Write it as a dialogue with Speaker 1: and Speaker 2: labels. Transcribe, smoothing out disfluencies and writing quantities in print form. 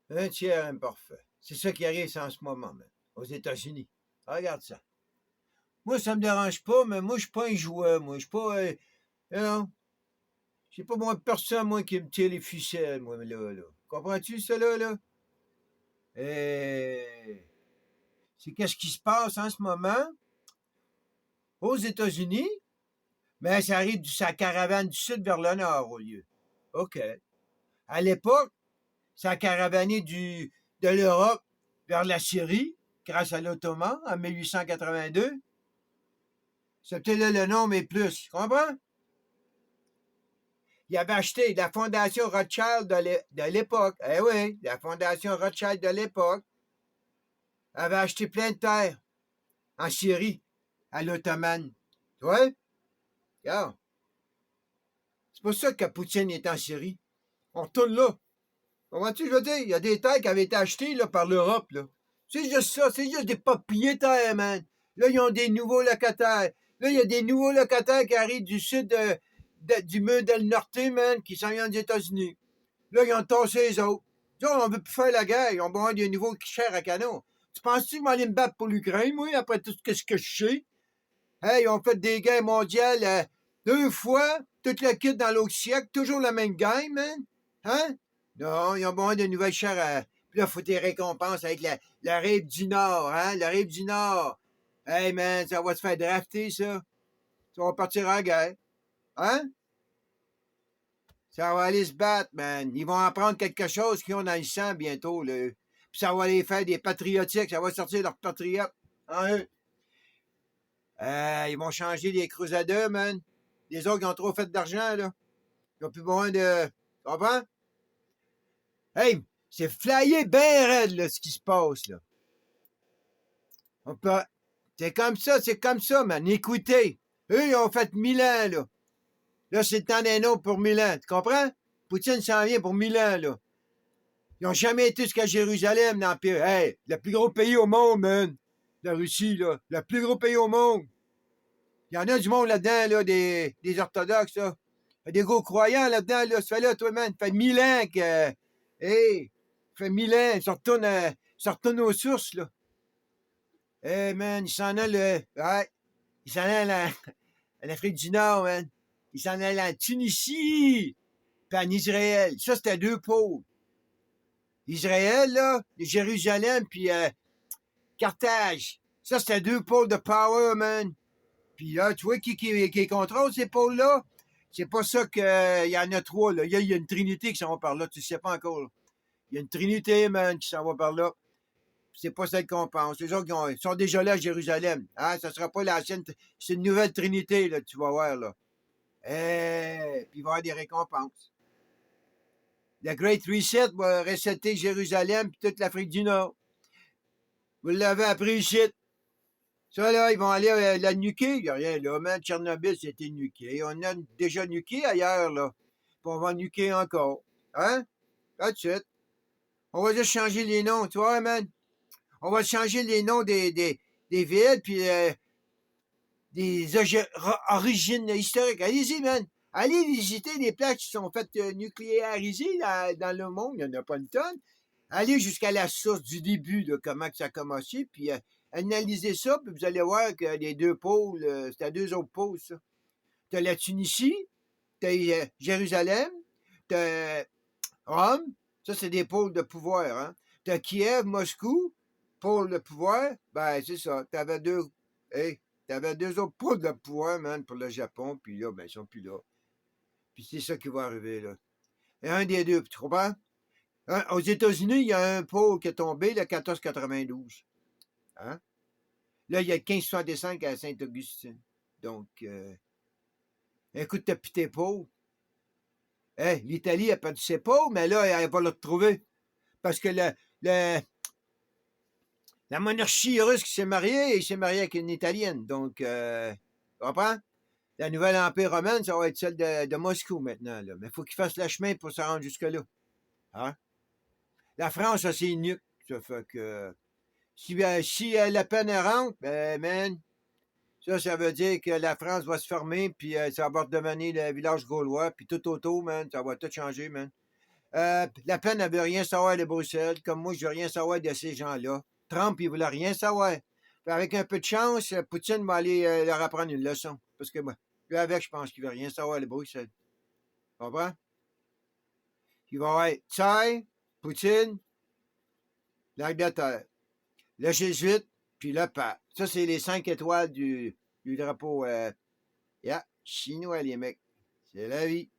Speaker 1: Un tiers imparfait. C'est ça qui arrive en ce moment, man, aux États-Unis. Regarde ça. Moi, ça me dérange pas, mais moi, je suis pas un joueur, moi. Je suis pas, non, j'ai pas moi personne, moi, qui me tire les ficelles, moi, là. Comprends-tu, ça, là? Et c'est qu'est-ce qui se passe en ce moment aux États-Unis, mais ça arrive sa caravane du sud vers le nord, au lieu. OK. À l'époque, ça a caravané de l'Europe vers la Syrie, grâce à l'Ottoman, en 1882. C'était là le nom, mais plus. Tu comprends? Il avait acheté la fondation Rothschild de l'époque. Eh oui, la fondation Rothschild de l'époque avait acheté plein de terres en Syrie, à l'Ottoman. Tu vois? Regarde. C'est pour ça que Poutine est en Syrie. On retourne là. Comment-tu, je veux dire? Il y a des terres qui avaient été achetées là, par l'Europe. Là. C'est juste ça. C'est juste des propriétaires, man. Là, ils ont des nouveaux locataires. Là, il y a des nouveaux locataires qui arrivent du sud du mur del Norte, man, qui s'en viennent des États-Unis. Là, ils ont tassé les autres. Là, on veut plus faire la guerre. Ils ont besoin des nouveaux qui chèrent à canon. Tu penses-tu que je vais aller me battre pour l'Ukraine, moi, après tout ce que je sais? Hey, ils ont fait des guerres mondiales deux fois, toute la kit dans l'autre siècle, toujours la même gang, man. Hein? Non, ils ont besoin de nouvelles chars à. Puis là, il faut des récompenses avec la rive du Nord, hein? La rive du Nord. Hey, man, ça va se faire drafter, ça. Ça va partir en guerre. Hein? Ça va aller se battre, man. Ils vont apprendre quelque chose qu'ils ont dans le sang bientôt, là. Puis ça va les faire des patriotiques. Ça va sortir leurs patriotes en eux. Ils vont changer les Crusaders, man. Les autres qui ont trop fait d'argent, là. Ils ont plus besoin de. Tu comprends? Hey, c'est flyé bien raide, là, ce qui se passe, là. On peut... c'est comme ça, man. Écoutez, eux, ils ont fait 1000 ans, là. Là, c'est le temps d'un autre pour 1000 ans. Tu comprends? Poutine s'en vient pour 1000 ans, là. Ils n'ont jamais été jusqu'à Jérusalem, l'Empire. Hey, le plus gros pays au monde, man. La Russie, là. Le plus gros pays au monde. Il y en a du monde là-dedans, là, des orthodoxes, là. Il y a des gros croyants là-dedans, là. Ça fait là, toi, man. Ça fait 1000 ans que. Hey, ça fait 1000 ans. Ils se retournent aux sources, là. Hey, man, ils s'en allent, ouais. Ils s'en allent en Afrique du Nord, man. Ils s'en allent en Tunisie. Puis en Israël. Ça, c'était deux pôles. Israël, là, Jérusalem, puis Carthage. Ça, c'était deux pôles de power, man. Puis là, tu vois qui contrôle ces pôles-là? C'est pas ça qu'il y en a trois, là. Il y a une trinité qui s'en va par là, tu sais pas encore. Il y a une trinité, man, qui s'en va par là. C'est pas celle qu'on pense. Les autres, ils sont déjà là à Jérusalem. Hein? Ça sera pas l'ancienne. C'est une nouvelle trinité, là, tu vas voir, là. Puis il va y avoir des récompenses. Le Great Reset va resetter Jérusalem puis toute l'Afrique du Nord. Vous l'avez appris ici. Ça, là, ils vont aller la nuquer. Il n'y a rien là, man. Tchernobyl, c'était nuqué. On a déjà nuqué ailleurs, là. Puis on va nuquer encore. Hein? That's it. On va juste changer les noms, tu vois, man? On va changer les noms des villes, puis des origines historiques. Allez-y, man. Allez visiter les plaques qui sont faites nucléarisées dans le monde. Il n'y en a pas une tonne. Allez jusqu'à la source du début, de comment que ça a commencé, puis analysez ça, puis vous allez voir que les deux pôles, c'est à deux autres pôles, ça. T'as la Tunisie, t'as Jérusalem, t'as Rome, ça c'est des pôles de pouvoir, hein. T'as Kiev, Moscou, pôle de pouvoir, ben c'est ça. Hey, t'avais deux autres pôles de pouvoir, man, pour le Japon, puis là, ben ils sont plus là. Puis c'est ça qui va arriver, là. Et un des deux, tu comprends? Aux États-Unis, il y a un pôle qui est tombé, le 1492. Hein? Là, il y a le 1565 à Saint-Augustin. Donc, écoute, t'as plus tes pôles. Hey, l'Italie a perdu ses pôles, mais là, elle va le retrouver. Parce que la monarchie russe qui s'est mariée, il s'est marié avec une Italienne. Donc, tu comprends? La nouvelle empire romaine, ça va être celle de Moscou maintenant. Là. Mais il faut qu'il fasse le chemin pour se rendre jusque-là. Hein? La France a ses nuques. Ça fait que si la peine rentre, ben, man, ça veut dire que la France va se fermer, puis ça va redevenir le village gaulois, puis tout autour, man, ça va tout changer, man. La Pen ne veut rien savoir de Bruxelles, comme moi, je veux rien savoir de ces gens-là. Trump, il voulait rien savoir. Puis avec un peu de chance, Poutine va aller leur apprendre une leçon. Parce que moi, lui avec, je pense qu'il veut rien savoir de Bruxelles. Tu comprends? Il va avoir Tsai, Poutine, l'Angleterre, le Jésuite, puis le pape. Ça, c'est les 5 étoiles du drapeau. Yeah, chinois, les mecs. C'est la vie.